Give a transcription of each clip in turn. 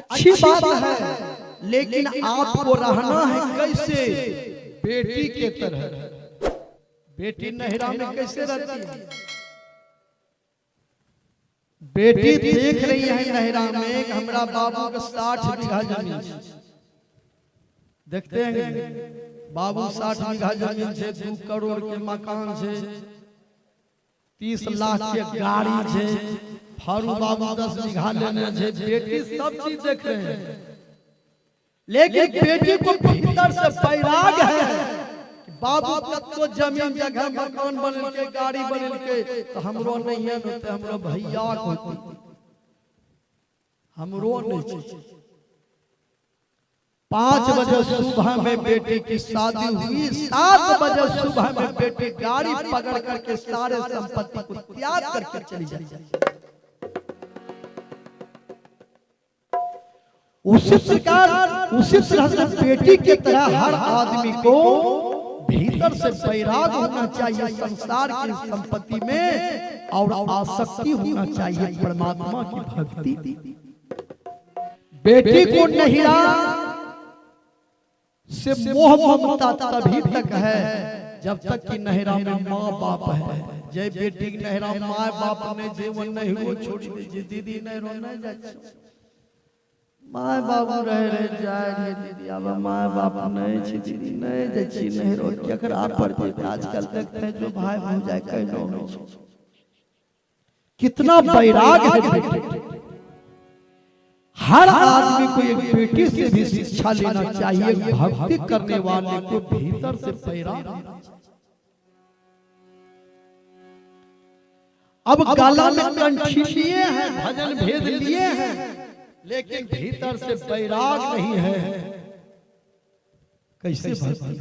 अच्छी बात है, लेकिन आपको रहना है कैसे? बेटी के तरह। बेटी नहरा में कैसे रहती है? बेटी देख रही है नहरा में कि हमारा बाबू का 60 बीघा जमीन, देखते हैं बाबू 60 बीघा जमीन से 2 करोड़ के मकान से 30 लाख के गाड़ी से, फारू बाबू 10 बीघा लेने से। बेटी सब चीज देख रहे हैं, लेकिन बेटी को भीतर से बैराग है कि बाबू कतो जमीन जगह मकान बनल के गाड़ी बनल के, तो हमरो नहीं है, तो हमरो भैया को हमरो नहीं चाहिए। 5 बजे सुबह में बेटी की शादी हुई, 7 बजे सुबह में बेटी गाड़ी पकड़ करके सारे संपत्ति को त्याग करके चली जाती। उसी प्रकार उसी तरह से बेटी की तरह हर आदमी को भीतर से बैराग होना चाहिए संसार की संपत्ति में, और आसक्ति होना चाहिए परमात्मा की भक्ति। बेटी को नहिरा से मोह ममता तभी तक है जब तक कि नहिरा में माँ बाप है। जय बेटी नहिरा माँ बाप ने जीवन नहीं हो छोड़ दीजिए, दीदी नहिरो नहीं जाए, माँ बाबू रहे जाए दीदी, अब माँ बाप नहीं छी दीदी नहीं जाए छी नहिरो केकरा पर देते। आजकल देखते हैं जो भाई हो जाए कहनो में कितना बैराग है बेटी। हर आदमी को एक बेटी से भी शिक्षा लेना चाहिए, भक्ति करने वाले को भीतर से बैराग। अब गला में कंठी लिए हैं, भजन भेद लिए हैं, लेकिन भीतर से बैराग नहीं है। कैसे भक्ति?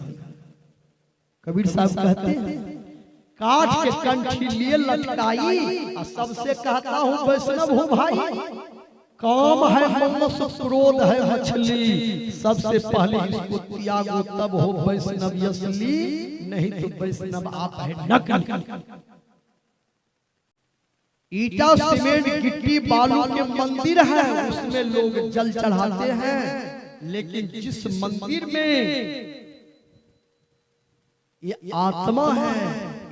कबीर साहब कहते हैं काठ के कंठी लिए लटकाई, और सबसे कहता हूं वैष्णव हूं भाई। काम है मनुष्य, क्रोध है मछली, सबसे पहले इसको त्यागो तब हो वैष्णव असली, नहीं तो वैष्णव आप है नकली। ईटा सीमेंट गिट्टी बालू के मंदिर है, उसमें लोग जल चढ़ाते हैं, लेकिन जिस मंदिर में ये आत्मा है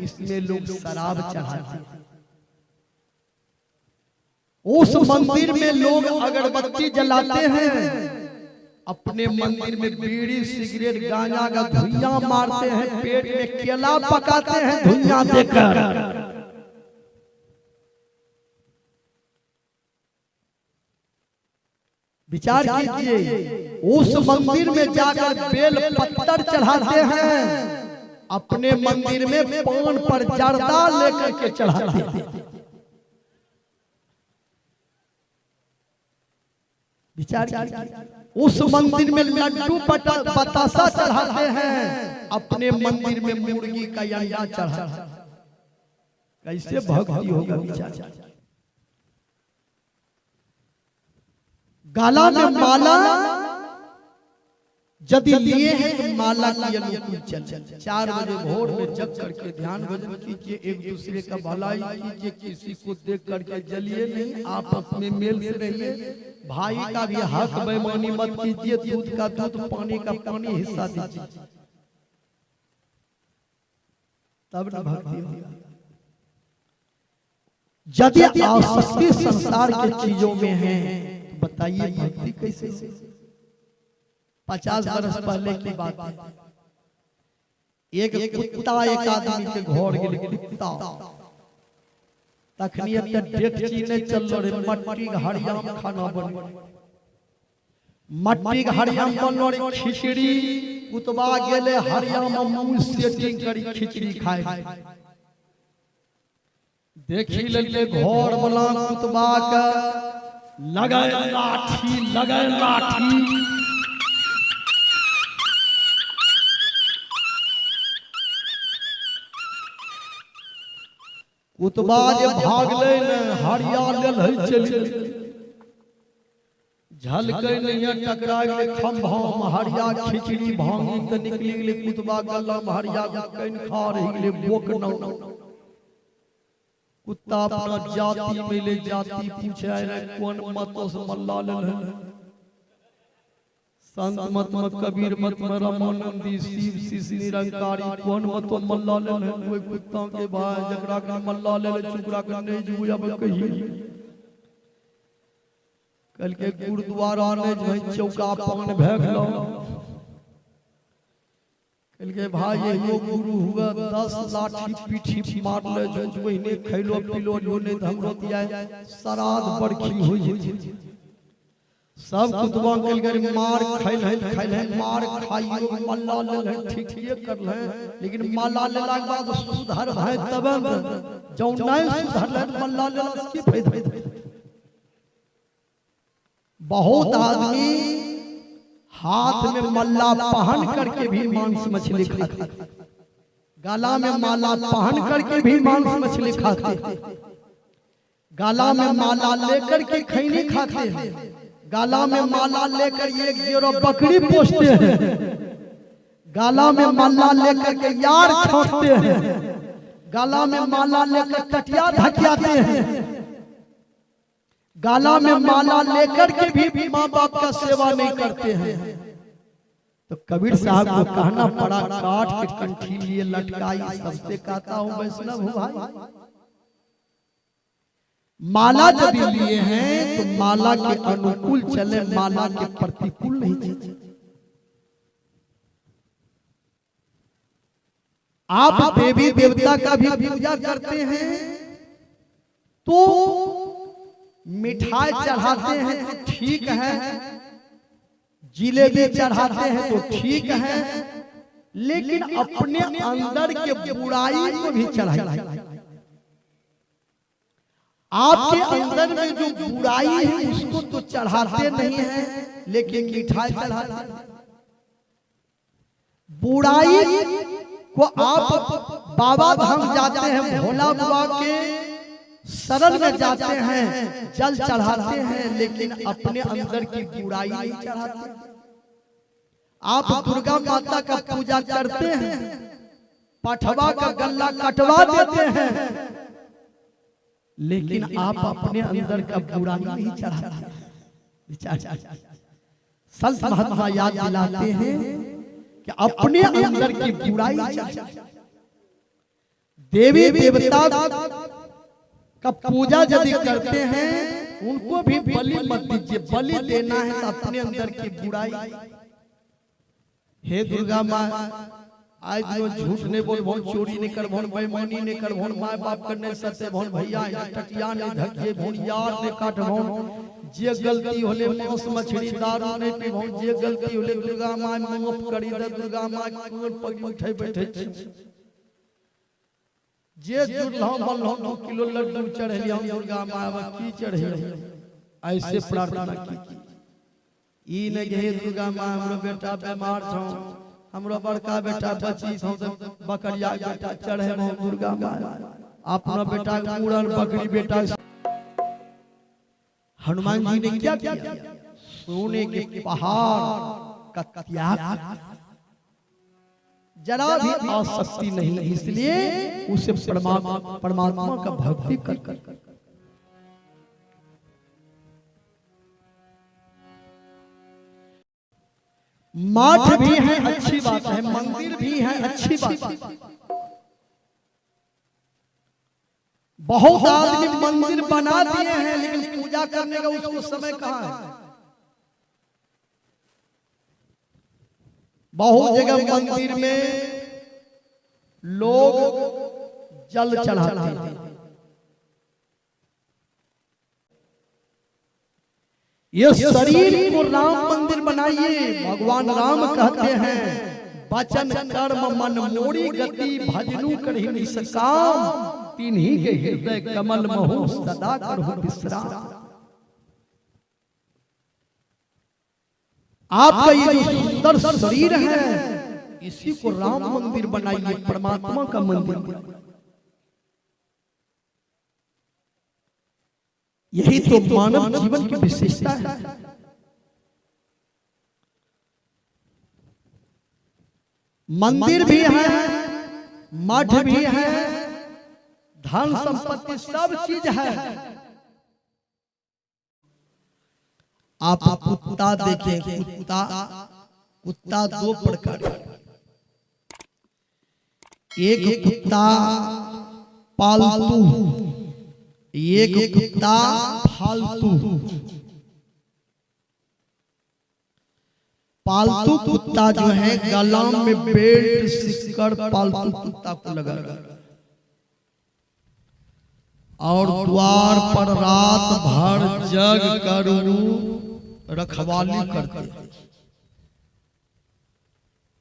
इसमें लोग शराब चढ़ाते हैं। उस मंदिर में लोग अगरबत्ती जलाते हैं, अपने मंदिर में बीड़ी सिगरेट गांजा का धुइयां मारते हैं, पेट में केला पकाते हैं धुइयां देकर। विचार कीजिए, उस मंदिर में जाकर बेल पत्तर चढ़ाते हैं, अपने मंदिर में पान पर जर्दा लेकर के चढ़ाते हैं। विचार उस मंदिर में लड्डू बतासा चढ़ाते हैं, अपने मंदिर में मुर्गी का अंडा चढ़ाते हैं। कैसे भक्ति होगा? विचार। गला में माला यदि लिए हैं तो माला की अनुकूल चल। 4 बजे भोर में जग करके ध्यान भजन कीजिए, एक दूसरे का भलाई कीजिए, किसी को देख करके जलिए नहीं, आपस में मेल से रहिए। भाई का भी हक बेईमानी मत कीजिए, दूध का दूध पानी का पानी हिस्सा दीजिए, तब न भक्ति होगी। यदि आसक्ति संसार के चीजों में है, बताइए भक्ति कैसे? 50 बरस पहले की बात है, एक कुत्ता एक आदमी के घर गेल, कुत्ता तखनी डेकची नहीं चल रे, मट्टी के हरियाम खाना बन, मट्टी के हरियाम बनल रे खिचड़ी, कुतबा गेले हरियाम मुंह सेटिंग करी खिचड़ी खाए। देखी ले घर वाला कुतबा का लगाए लाठी, लगाए लाठी, कुतबा जे भागले न हरिया लेल है चली, झलकै नहीं टकरा गेले खंभा में, हरिया खिचड़ी भांगी त निकली गेले, कुतबा गला में हरिया कइन खा रही गेले बोक न। कुत्ता अपना जाति में ले जाति पूछे रे कौन मतों से मल्ला लेल है, संत मत में कबीर मत में रामानंदी शिव शिश निरंकारी कौन मत मल्ला ले कोई कुत्ता के भाई जकरा के मल्ला ले चुकरा के नहीं जुया कही कल के गुरुद्वारा ने जो चौका पान भेग लो कल के भाई यो गुरु हुआ 10 लाठी पीठी मार ले जो महीने खैलो पिलो लोने धमरो दिया श्राद्ध बरखी हुई सब कुतवा कल के मार खैल है मार खाइयो मल्ला ले ठीक ये कर ले लेकिन मल्ला लेला के बाद सुधर भाई तब जो नहीं सुधर ले मल्ला लेला की फायदा बहुत आदमी हाथ में मल्ला पहन करके भी मांस मछली खाते गला में माला पहन करके भी मांस मछली खाते गला में माला लेकर के खैनी खाते हैं गला में माला लेकर एक जोड़ा बकरी पोसते हैं गला में माला लेकर के यार छांटते हैं गला में माला लेकर कटिया ढकियाते हैं गला में माला लेकर के भी माँ बाप का सेवा नहीं करते हैं तो कबीर साहब को कहना पड़ा काट के कंठी लिए लटकाई सबसे कहता हूँ वैष्णव हूँ भाई माला जब लिए हैं तो माला के अनुकूल चले माला के प्रतिकूल नहीं चले आप देवी देवता का भी पूजा करते हैं तो मिठाई चढ़ाते हैं तो ठीक है जिलेबी चढ़ाते हैं तो ठीक है लेकिन अपने अंदर के बुराई को भी चढ़ाइए आपके अंदर में जो बुराई है उसको तो चढ़ाते नहीं है लेकिन मिठाई चढ़ाते हैं बुराई को आप बाबा धाम जाते हैं भोला बाबा के शरण में जाते हैं जल चढ़ाते हैं लेकिन अपने अंदर की बुराई नहीं चढ़ाते आप दुर्गा माता का पूजा करते हैं पठवा का गला कटवा देते हैं लेकिन आप अपने अंदर का बुराई नहीं चढ़ाते संत महात्मा याद दिलाते हैं कि अपने अंदर की बुराई देवी देवता का पूजा यदि करते हैं उनको भी बलि मत दीजिए बलि देना है तो अपने अंदर की बुराई हे दुर्गा माँ आज जो झूठ ने बोल भोन चोरी नहीं कर भोन बेईमानी नहीं कर भोन माँ बाप करने सत्य भोन भैया टटिया ने धके भोन यार ने काट भोन जे गलती होले मांस मछली दारू नहीं पी भोन जे गलती होले दुर्गा माँ माफ करी दे दुर्गा माँ कोन पग उठे बैठे जे जुड़लौ बनलौ 2 किलो लड्डू चढ़ेली हम दुर्गा माँ की चढ़े ऐसे प्रार्थना की ई ने हे दुर्गा माँ हमरो बेटा बीमार छौ हमरो बड़का बेटा बची छौ त बकरिया बेटा चढ़े हम दुर्गा माँ अपना बेटा पूरन बकरी बेटा हनुमान जी ने क्या किया सोने के पहाड़ का त्याग जरा भी आसक्ति नहीं इसलिए उसे परमात्मा का भक्ति कर मठ भी है अच्छी बात है मंदिर भी है अच्छी बात है बहुत आदमी मंदिर बना दिए हैं लेकिन पूजा करने का उसको समय कहाँ है बहुत जगह मंदिर में लोग जल चढ़ाते हैं ये शरीर को राम मंदिर बनाइए भगवान राम कहते हैं वचन कर्म मन मोड़ी गति भजनु करहि निष्काम तिन्ही के हृदय कमल महु सदा करहु विश्राम आपका ये जो सुंदर शरीर है इसी को राम मंदिर बनाइए परमात्मा का मंदिर यही तो मानव जीवन की विशेषता है मंदिर भी है मठ भी है धन संपत्ति सब चीज है आप कुत्ता देखें, कुत्ता दो प्रकार, एक कुत्ता पालतू, एक कुत्ता फालतू। पालतू कुत्ता जो है गला में बेल्ट सिक्कर पालतू कुत्ता को लगा और द्वार पर रात भर जग कर रखवाली करते हैं,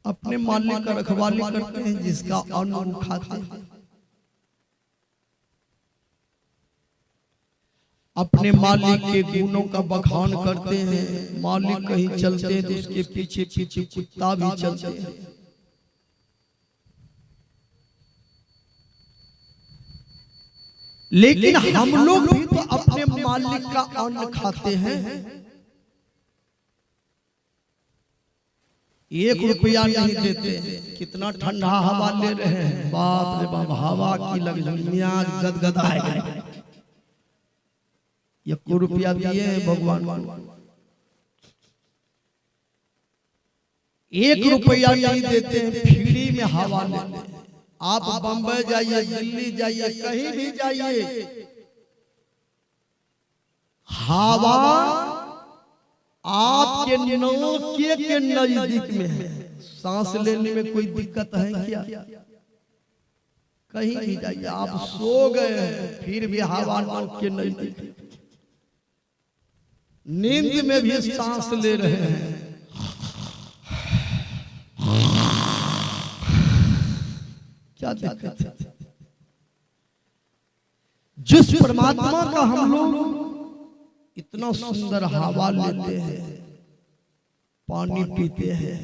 अपने मालिक का रखवाली करते हैं, जिसका अन्न खाते हैं, अपने मालिक के गुणों का बखान करते हैं। मालिक कहीं चलते हैं तो उसके पीछे पीछे कुत्ता भी चलते हैं। लेकिन हम लोग भी तो अपने मालिक का अन्न खाते हैं। 1 रुपया नहीं देते, कितना ठंडा हवा ले रहे हैं, बाप रे बाप, हवा की लग मियाज गदगदाए। 1 रुपया दिए हैं भगवान, 1 रुपया नहीं देते हैं, फ्री में हवा लेते हैं। आप बंबई जाइए, दिल्ली जाइए, कहीं भी जाइए, हवा आपके नोके के नजदीक में है। सांस लेने में कोई दिक्कत है क्या? कहीं भी जाइए, आप सो गए हैं फिर भी हवा नाक के नजदीक, नींद में भी सांस ले रहे हैं। क्या दिक्कत है? जिस परमात्मा का हम लोग इतना सुंदर हवा लेते हैं, पानी पीते हैं,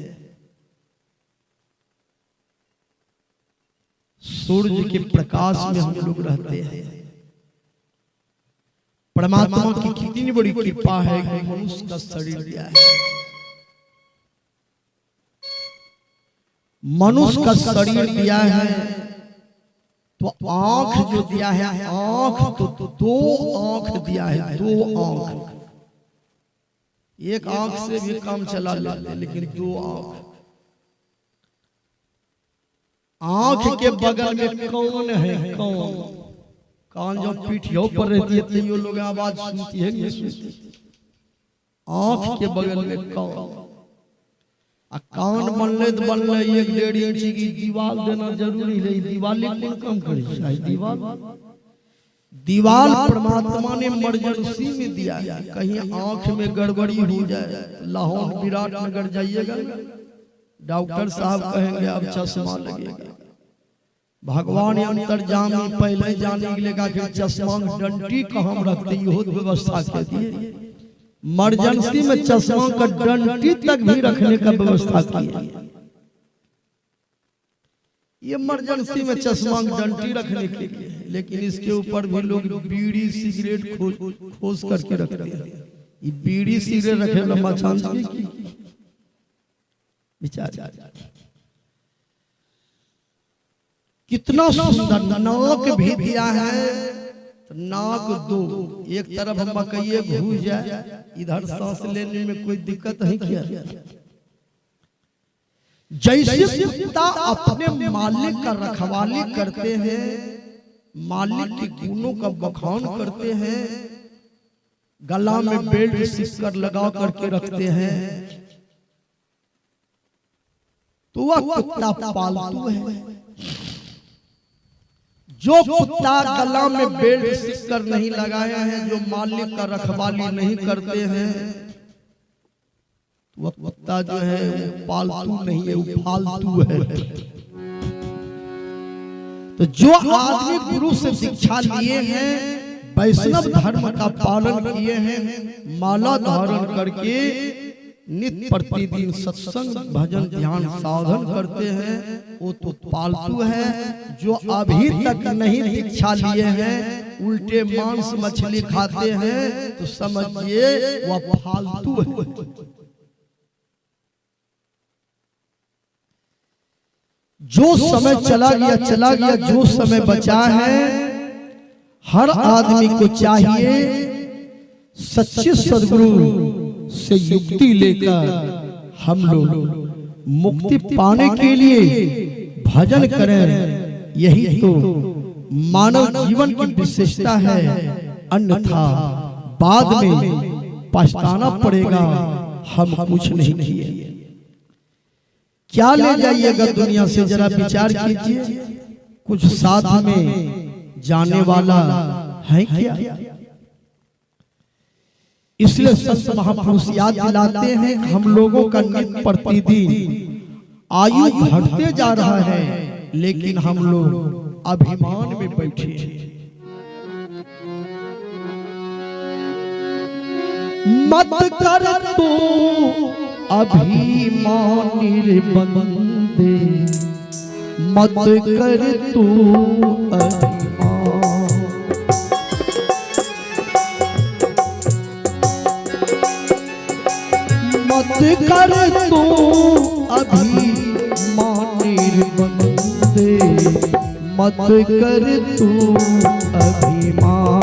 सूर्य के प्रकाश में हम लोग रहते हैं, परमात्मा की कितनी बड़ी कृपा है कि मनुष्य का शरीर दिया है। मनुष्य का शरीर दिया है तो आंख जो दिया है, आंख तो 2 आंख दिया है, 2 आंख। 1 आंख से भी काम चला लेते, लेकिन 2 आंख। आंख के बगल में कौन है? कौन? कान जो पीठियों पर रहती है तो ये लोग आवाज सुनती है, नहीं सुनती। आंख के बगल में कौन? कान बनले तो बनले 1-1.5 इंच की दीवार देना जरूरी है। दीवाली कौन काम करे? दीवार परमात्मा ने इमरजेंसी में दिया है। कहीं आंख में गड़बड़ी हो जाए, लाहौर विराटनगर जाइएगा, डॉक्टर साहब कहेंगे अब चश्मा लगेगा। भगवान अंतर्जामी पहले जाने के लिए कहा चश्मा डंटी कहाँ रखते, ये व्यवस्था के दिए। इमरजेंसी में चश्मा का डंटी तक भी रखने का व्यवस्था की है। ये इमरजेंसी में चश्मा डंटी रखने के लिए, लेकिन इसके ऊपर भी लोग बीड़ी सिगरेट खोज करके रखते हैं। ये बीड़ी सिगरेट रखे लंबा चांस की विचार। कितना सुंदर नाक भी दिया है, तो नाक 2, एक तरफ मकई घुस जाए, इधर सांस लेने में कोई दिक्कत नहीं किया। जैसे कुत्ता अपने मालिक का रखवाली करते हैं, मालिक के गुणों का बखान करते हैं, गला में बेल्ट सिक्कर लगा करके रखते हैं, तो वह कुत्ता पालतू है। जो कुत्ता गला में बेल्ट सिक्कर नहीं लगाया है, जो मालिक का रखवाली नहीं करते हैं, वह कुत्ता जो है वो पालतू नहीं है, वो फालतू है। तो जो आदमी गुरु से शिक्षा लिए हैं, वैष्णव धर्म का पालन किए हैं, माला धारण करके नित्य प्रतिदिन सत्संग भजन ध्यान साधन करते हैं, वो तो पालतू है। जो अभी तक नहीं दीक्षा लिए हैं, उल्टे मांस मछली खाते हैं, तो समझिए वह फालतू है। जो समय चला गया, जो समय बचा है, हर आदमी को चाहिए सच्चे सदगुरु से युक्ति लेकर हम लोग मुक्ति पाने के लिए भजन करें, यही तो मानव जीवन की विशेषता है। अन्यथा बाद में पछताना पड़ेगा हम कुछ नहीं किए। क्या ले जाइएगा दुनिया से, जरा विचार कीजिए। कुछ साथ में जाने वाला है क्या? इसलिए संत महापुरुष याद दिलाते हैं, हम लोगों का नित्य प्रतिदिन आयु घटते जा रहा है, लेकिन हम लोग अभिमान में बैठे हैं। मत कर तू अभिमानी बंदे, मत कर तू मत कर तू अभिमानी बंदे, मत कर तू अभिमान।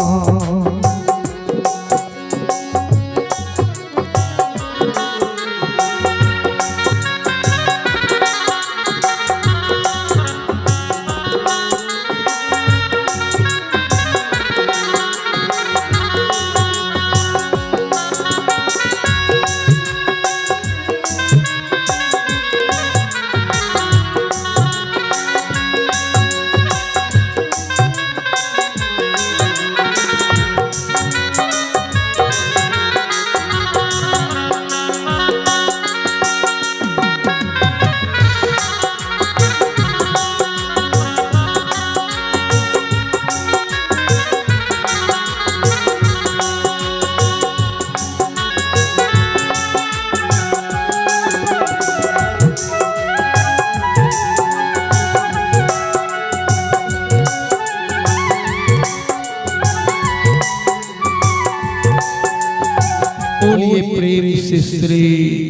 बोलिए प्रेम से श्री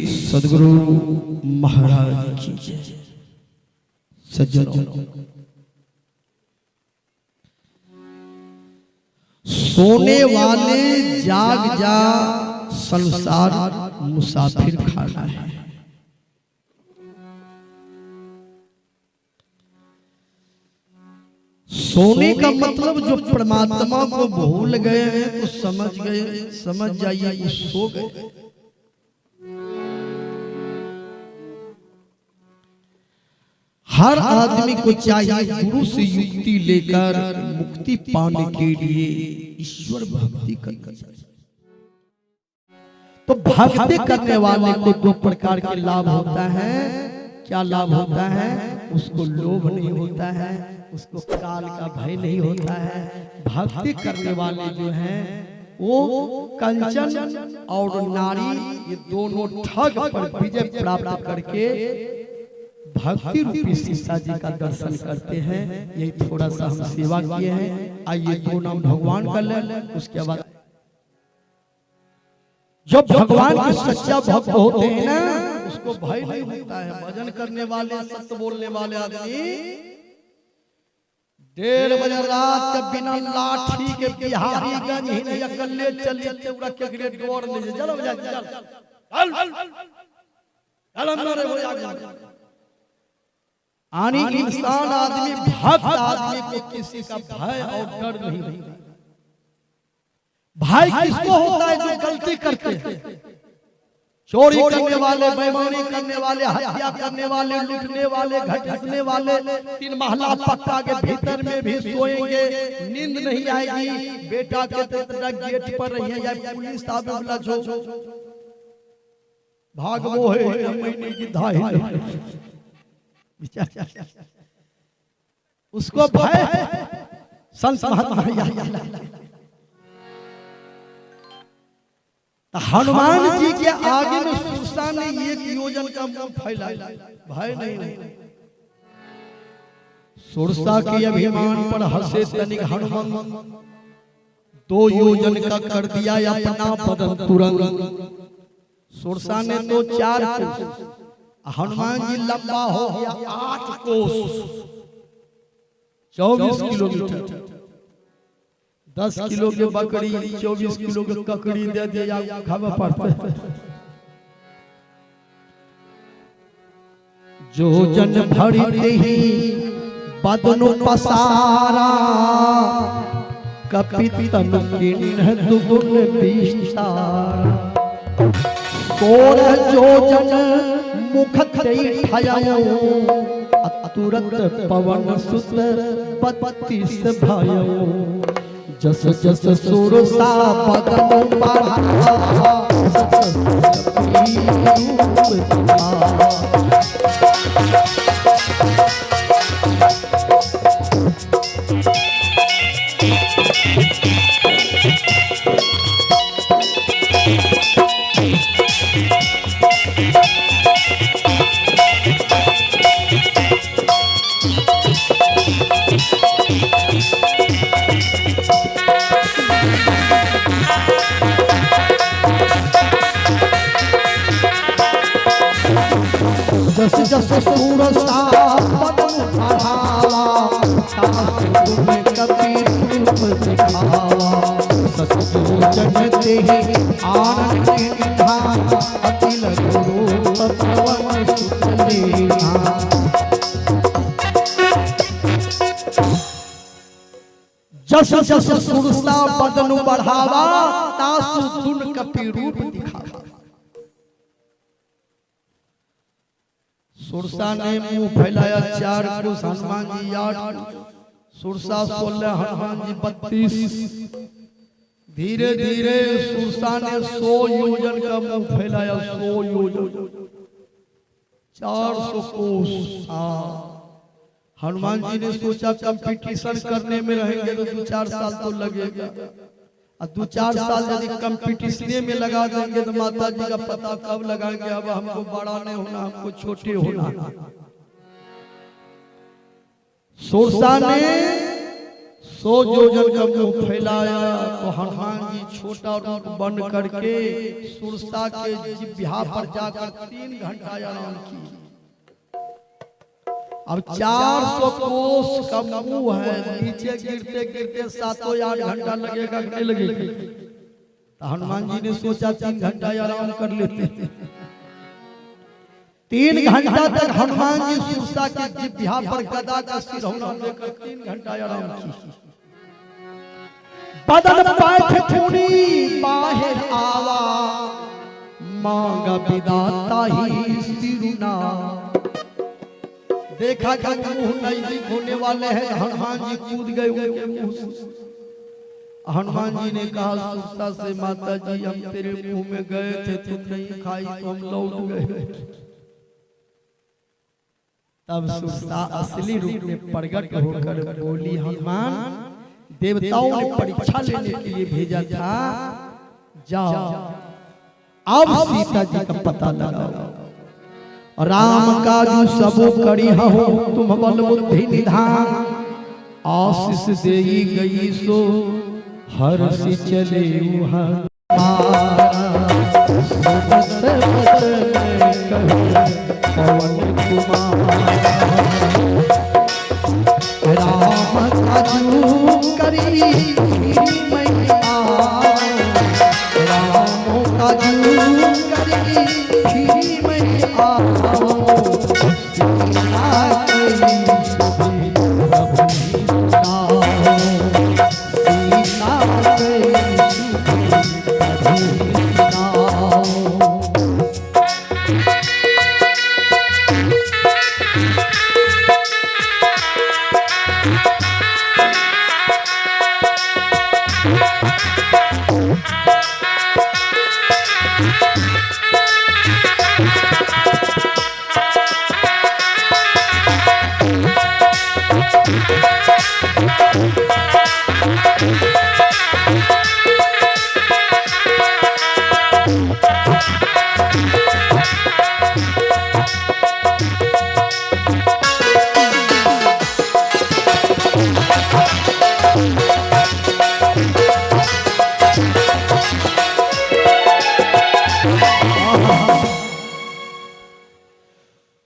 सद्गुरु महाराज की जय। सज्जनों, सोने वाले जाग जा, संसार मुसाफिर खाना है। सोने का मतलब जो परमात्मा को भूल गए हैं तो समझ जाइए वो सो गए। हर आदमी को चाहिए गुरु से युक्ति लेकर मुक्ति पाने के लिए ईश्वर भक्ति करना चाहिए। तो भक्ति करने वाले को दो प्रकार के लाभ होता है। क्या लाभ होता है? उसको लोभ नहीं होता है, उसको काल का भय नहीं होता है। भक्ति करने वाले जो हैं वो कंचन और नारी, ये दोनों ठग पर विजय प्राप्त करके भक्ति रूपी सीता जी का दर्शन करते हैं। यही थोड़ा सा हम सेवा किए हैं। आइए दो नाम भगवान का लें, उसके बाद जो भगवान के सच्चा भक्त होते हैं ना, उसको भय नहीं होता है। भजन करने वाले, सत्य बोलने वाले आदमी 1:30 बजे रात के बिना लाठी के बिहारी गंज ही नहीं अकले चले तेरा के गिरे डोर नहीं चलो जा चल चल अंदर हो जा। आनी इंसान आदमी, भक्त आदमी को किसी का भय और डर नहीं होता। भय किसको होता है? जो गलती करते हैं, चोरी करने वाले, बेईमानी करने वाले, हत्या करने वाले, लूटने वाले, घटने वाले। 3 महला पक्का के भीतर में भी सोएंगे, नींद नहीं आएगी। बेटा के तरह गेट पर रहिए या पुलिस आवे वाला जो भाग वो है महीने की धाई उसको भय संत महात्मा हनुमान जी के आगे में सुरसा ने 1 योजन का मुंह फैलाया, भय नहीं। सुरसा के अभिमान पर हंसे तनिक हनुमान, 2 योजन का कर दिया अपना बदन तुरंत। सुरसा ने तो 4 कोस, हनुमान जी लंबा हो गया 8 कोस, 24 किलोमीटर। 10 किलो के बकरी 24 किलो के ककड़ी दे दिया, खावा पड़ता है। जो जन भरते ही बदनु पसारा कपितन किन्ह दुगुन विस्तारा सोरह जो जन मुख ठयो तुरंत पवन सुत 32 भयो जस जस सुरसा बदन बढ़ा जस जस सुरसा बदन बढ़ावा तासुन कपि रूप दिखावा सचो जन देहि आनंद निधान अतिल गुरु पवन सुत लेना जस जस सुरसा बदन बढ़ावा तासुन कपि रूप दिखावा सुरसा ने मुंह फैलाया 4 क्रोश हनुमान जी 8 सुरसा 16 हनुमान जी 32 धीरे धीरे सुरसा ने 100 योजन का मुंह फैलाया 100 योजन 400 कोस हनुमान जी ने सोचा कंपटीशन करने में रहेंगे तो 2-4 साल तो लगेगा और 2-4 साल यदि कंपटीशन में लगा देंगे तो माता जी का पता कब लगाएंगे अब हमको बड़ा नहीं होना हमको छोटे होना सुरसा ने 100 योजन का मुंह फैलाया तो हनुमान जी छोटा रूप बन करके सुरसा के जिह्वा पर जाकर 3 घंटा आराम किए अब 400 कोस का मुंह है नीचे गिरते गिरते 7-8 घंटा लगेगा नहीं लगेगा तो हनुमान जी ने सोचा 3 घंटा आराम कर लेते 3 घंटा तक हनुमान जी सुरसा के जिह्वा पर गदा का सिरहौना लेकर 3 घंटा आराम किए बदन पाठ थूनी बाहर आवा मांगा विदाता ही सिरुना देखा कि मुंह नजदीक होने वाले हैं हनुमान जी कूद गए उनके मुंह से हनुमान जी ने कहा सुरसा से माता जी हम तेरे मुंह में गए थे तुम नहीं खाई तो हम लौट गए तब सुरसा असली रूप में प्रकट होकर बोली हनुमान देवताओं ने परीक्षा लेने के लिए भेजा था जाओ अब सीता जी का पता लगाओ राम काजू सबो करी हो तुम बल बुद्धि निधान आशीष देई गई सो हर सी चले पवन कुमार राम काजू करी मैया राम काजू करी मैया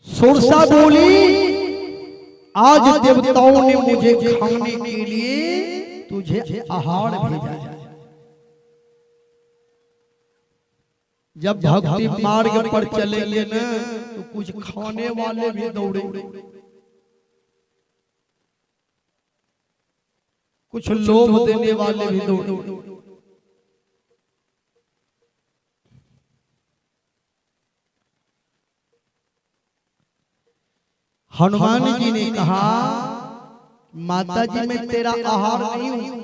सुरसा बोली आज देवताओं ने मुझे खाने के लिए तुझे आहार भेजा है। जब भक्ति मार्ग पर चलेंगे न तो कुछ खाने वाले भी दौड़े, कुछ लोभ देने वाले भी दौड़े। हनुमान जी ने कहा, माता जी मैं तेरा आहार नहीं हूं,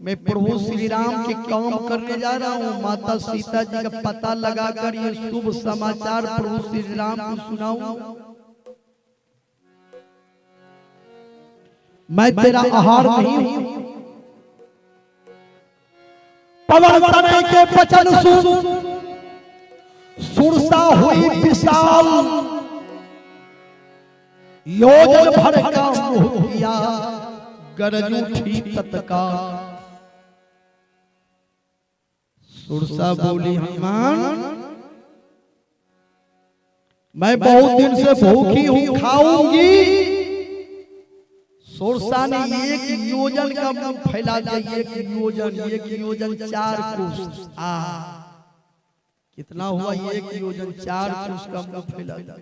मैं प्रभु श्री राम के काम करने जा रहा हूं। माता सीता जी का पता लगाकर ये शुभ समाचार प्रभु श्री राम को सुनाऊं। मैं तेरा आहार नहीं हूं। पवन तनय के बचन सुन, सुरसा हुई विशाल, योजन भर का मोह किया, गरज उठी तत्काल। सुरसा बोली, हनुमान मैं बहुत दिन से भूखी हूं, खाऊंगी। सुरसा ने एक योजन का मुंह फैला दिया, एक योजन 4 कोस। कितना हुआ? एक योजन 4 कोस का मुंह फैला दिया।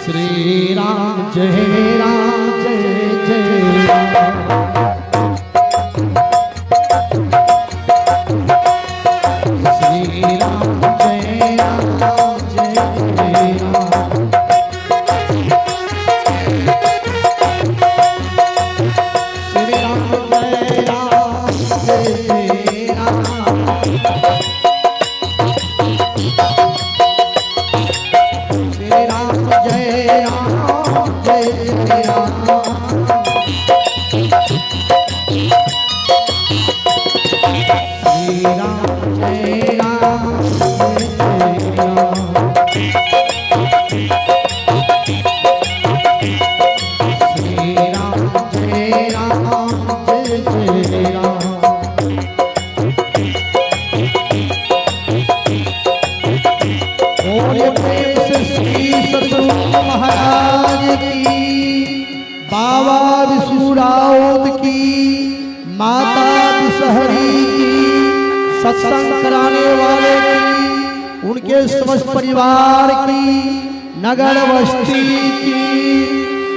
श्री राम जय राम जय जय राम, श्री राम जय राम जय जय राम, श्री राम जय राम जय जय राम, श्री राम जय राम जय जय राम, श्री राम जय राम जय जय राम, श्री राम जय राम जय जय राम। और प्रेम से श्री सद्गुरु महाराज की, बाबा विष्णुराव की, माता विषहरी की, सत्संग कराने वाले की, उनके समस्त परिवार की, नगर बस्ती की,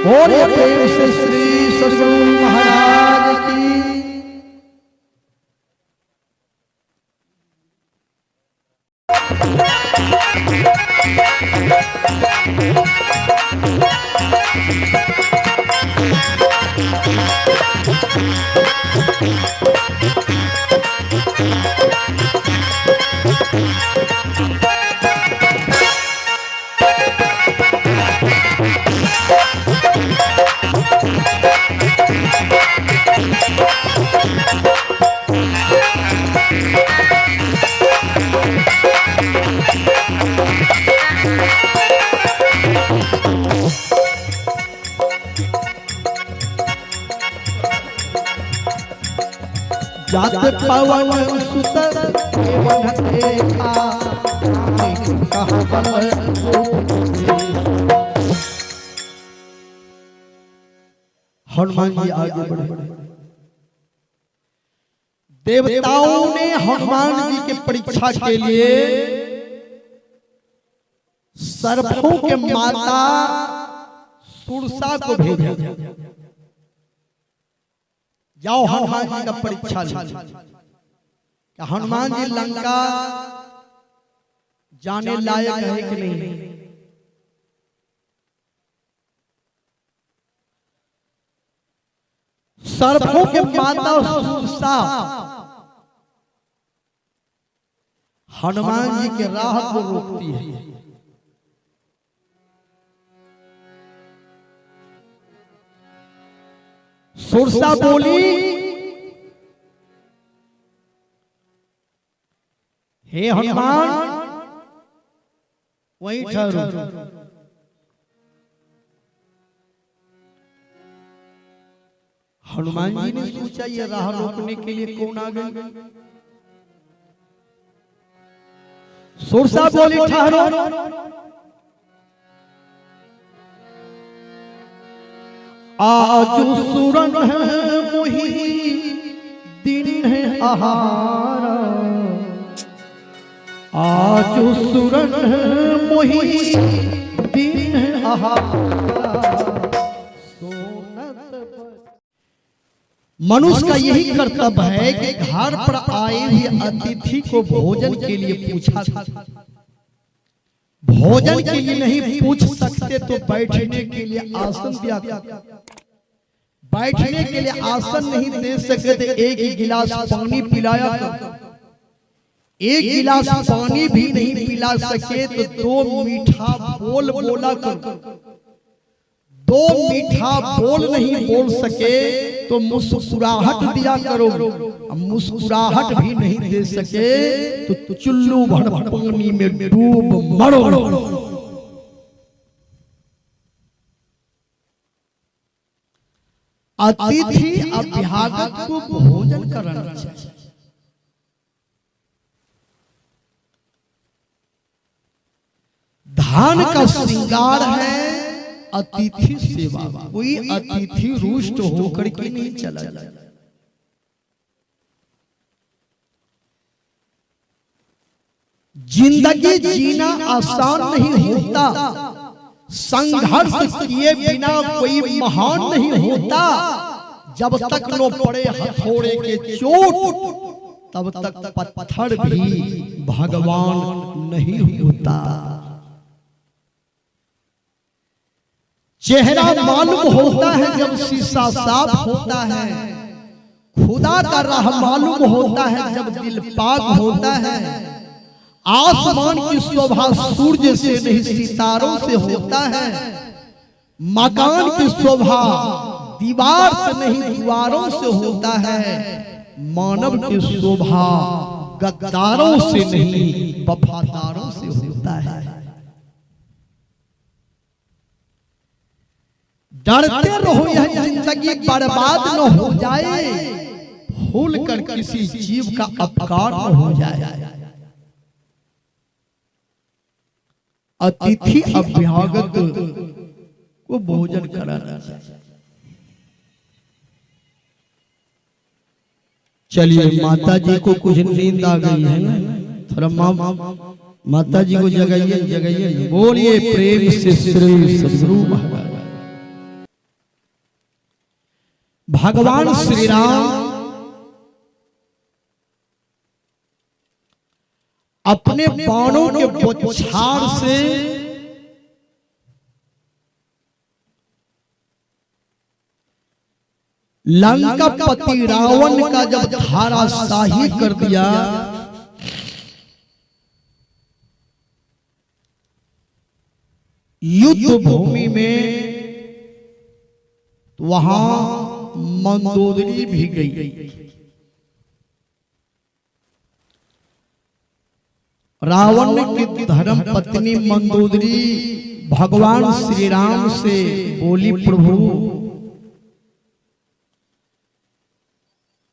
और प्रेम से श्री सद्गुरु महाराज की। जात पवन सुत केवन देखा, हनुमान जी आगे बढ़े। देवताओं ने हनुमान जी के परीक्षा के लिए सर्पों के माता सुरसा को भेजा, जाओ हनुमान जी का परीक्षा लो। क्या हनुमान जी लंका जाने लायक है कि नहीं? सर्पों के माता सुरसा हनुमान जी के राह को रोकती है। सुरसा बोली, हे हनुमान वहीं ठहरो। हनुमान जी ने सोचा ये राह रोकने के लिए कौन आ गए। सुरसा बोली, ठहरो। आज सुरन है मोही दिन है आहारा, आज सुरन है मोही दिन है मनुष्य का यही कर्तव्य है कि घर पर आए हुए अतिथि को भोजन के लिए पूछा। भोजन के लिए नहीं पूछ सकते तो बैठने के लिए आसन दिया। बैठने के लिए आसन नहीं दे सके तो एक गिलास पानी पिलाया। एक गिलास पानी भी नहीं पिला सके तो दो मीठा बोल बोला कर। दो मीठा बोल नहीं बोल सके तो मुस्कुराहट दिया करो। मुस्कुराहट भी नहीं दे सके तो चुल्लू भर पानी में डूब मरो। अतिथि अभ्यागत को भोजन कराना चाहिए। धान का श्रृंगार है अतिथि सेवा। कोई अतिथि रुष्ट होकर के नहीं चला जाए। जिंदगी जीना आसान नहीं होता। संघर्ष किए बिना कोई महान नहीं होता। जब तक नो पड़े हथौड़े के चोट तब तक पत्थर भी भगवान नहीं होता। चेहरा मालूम होता है जब शीशा साफ होता है। खुदा का राह मालूम होता है जब दिल पाक होता है। आसमान की शोभा सूर्य से नहीं सितारों से होता है। मकान की शोभा दीवार से नहीं दीवारों से होता है। मानव की शोभा गद्दारों से नहीं वफादारों से होता है। डरते रहो यह जिंदगी बर्बाद न हो जाए। भूल कर किसी जीव का अपकार न हो जाए। अतिथि अभ्यागत को भोजन कराना चाहिए। चलिए माता जी को कुछ नींद आ गई है ना, थोड़ा माता जी को जगाइए जगाइए। बोलिए प्रेम से श्री सद्गुरु महाराज। भगवान श्री राम अपने बाणों के बौछार से लंका पति रावण का जब धराशाही कर दिया, युद्ध भूमि में वहां मंदोदरी भी गई। रावण की धर्म पत्नी मंदोदरी भगवान श्री राम से बोली, प्रभु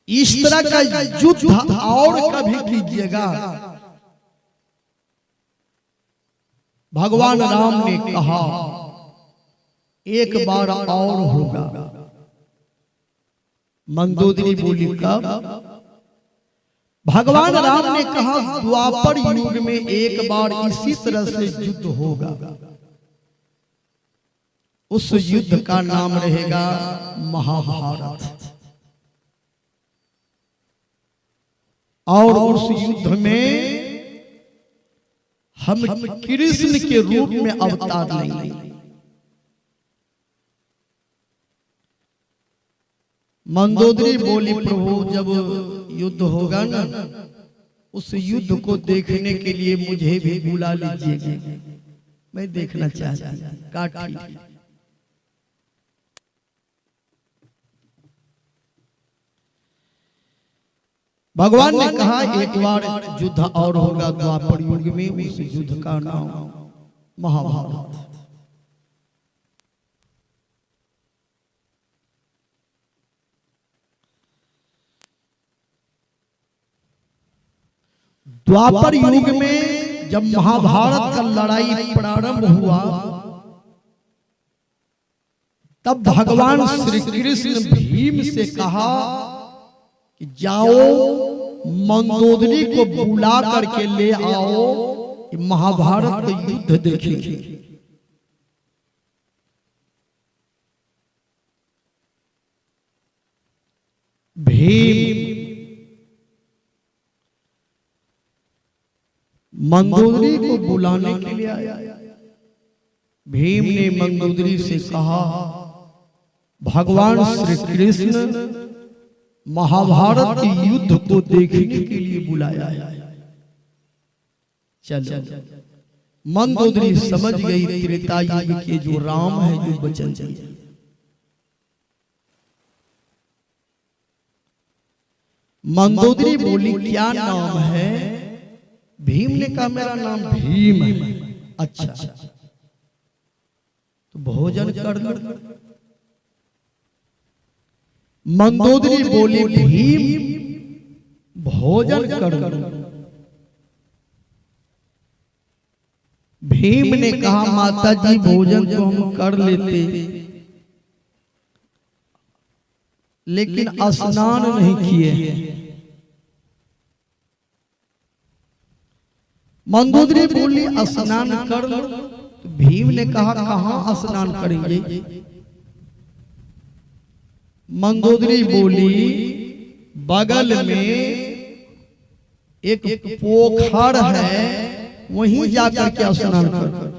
इस तरह का युद्ध और कभी कीजिएगा। भगवान राम ने कहा एक बार और होगा। मंदोदरी बोली कब? भगवान राम ने कहा द्वापर युग में एक बार इसी तरह से युद्ध होगा। उस युद्ध का नाम रहेगा महाभारत। और उस युद्ध में हम कृष्ण के रूप में अवतार लेंगे। मंदोदरी बोली, प्रभु जब युद्ध होगा ना, उस युद्ध को देखने के लिए मुझे भी बुला लीजिएगा, मैं देखना चाहती हूं। काटी भगवान ने कहा एक बार युद्ध और होगा द्वापर युग में। उस युद्ध का नाम महाभारत। द्वापर युग में जब महाभारत का लड़ाई प्रारंभ हुआ, तब भगवान श्री कृष्ण भीम से कहा कि जाओ मंदोदरी को बुला करके ले आओ, महाभारत का युद्ध देखेंगे। भीम मंदोदरी को बुलाने के लिए आया। भीम ने मंदोदरी से कहा, भगवान श्री कृष्ण महाभारत के युद्ध को देखने के लिए बुलाया है। चलो, मंदोदरी समझ गई त्रेता युग के जो राम है, जो वचन दिए। मंदोदरी बोली, क्या नाम है? भीम ने कहा, मेरा नाम भीम है। अच्छा, तो भोजन कर लो। मंदोदरी बोली, भीम भोजन कर लो। भीम ने कहा, माता जी भोजन तो हम कर लेते, लेकिन स्नान नहीं किए। मंदोदरी बोली, स्नान कर लो। तो भीम ने कहा, कहां स्नान करेंगे? मंदोदरी बोली, बगल में एक पोखर है, वहीं जाकर के स्नान कर।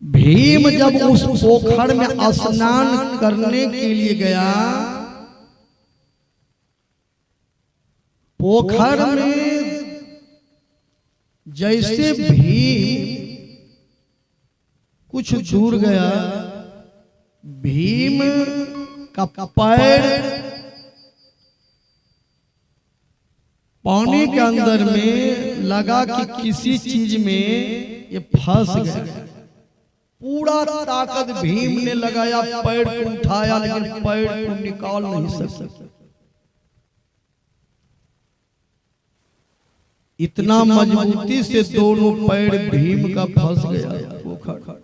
भीम जब उस पोखर में स्नान करने के लिए गया, पोखर में जैसे भीम कुछ दूर गया, भीम का पैर पानी के अंदर में लगा कि किसी चीज में ये फंस गया। पूरा ताकत भीम ने लगाया, पैर को उठाया, लेकिन पैर को निकाल नहीं सका। इतना मजबूती से दोनों पैर भीम का फंस गया पोखर।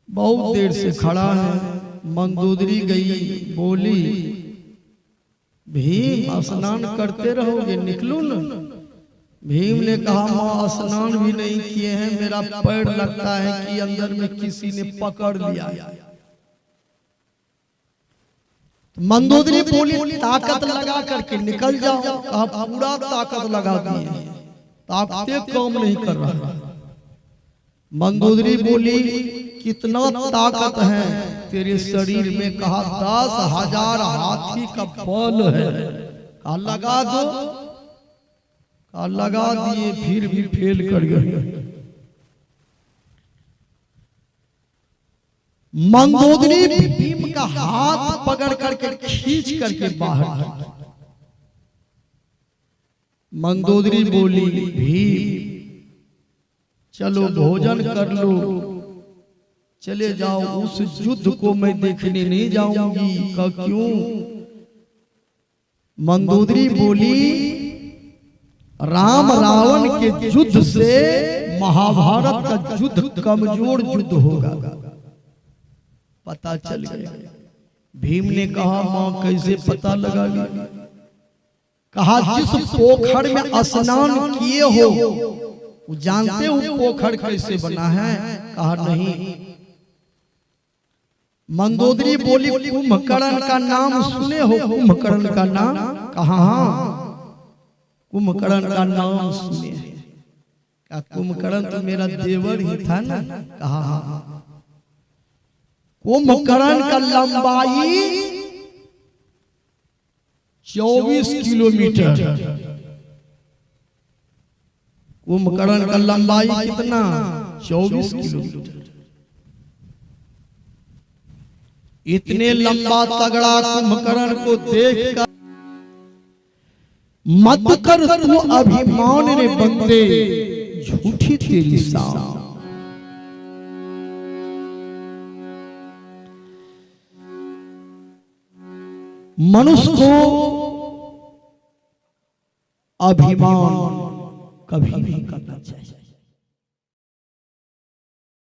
बहुत देर से खड़ा है। मंदोदरी गई, बोली, भीम स्नान करते रहोगे, निकलो न। भीम ने कहा, मां स्नान भी नहीं किए हैं, मेरा पैर लगता है कि अंदर में किसी ने पकड़ लिया। मंदोदरी बोली, ताकत लगा करके निकल जाओ। कहा, पूरा ताकत लगा दिए, ताकत काम नहीं कर रहा। मंदोदरी बोली, कितना ताकत है तेरे शरीर में? कहा, 10,000 हाथी का बल है। कहा, लगा दो। कहा, लगा दिए, फिर भी फेल कर गए। मंदोदरी भीम का हाथ पकड़ करके खींच करके बाहर। मंदोदरी बोली, भीम चलो भोजन कर लो, चले जाओ। उस युद्ध को मैं देखने नहीं जाऊंगी। कहा, क्यों? मंदोदरी बोली, राम रावण के युद्ध से महाभारत का युद्ध कमजोर युद्ध होगा, पता चल गया। भीम ने कहा, मां कैसे पता लगा ली? कहा, जिस पोखर में स्नान किए हो, जानते हो पोखर कैसे बना है? कहा, नहीं। मंदोदरी बोली, कुंभकर्ण का नाम सुने हो? कुंभकर्ण का नाम? कहा, हाँ, कुंभकर्ण का नाम सुने हैं। कहा, कुंभकर्ण तो मेरा देवर ही था ना? कहा, हाँ। कुंभकर्ण का लंबाई 24 किलोमीटर। कुंभकर्ण का लंबाई कितना? 24 किलोमीटर। इतने लंबा तगड़ा कुंभकर्ण को देखकर मत कर तू अभिमान ने बंदे, झूठी तेरी शान। मनुष्य को अभिमान कभी नहीं करना चाहिए।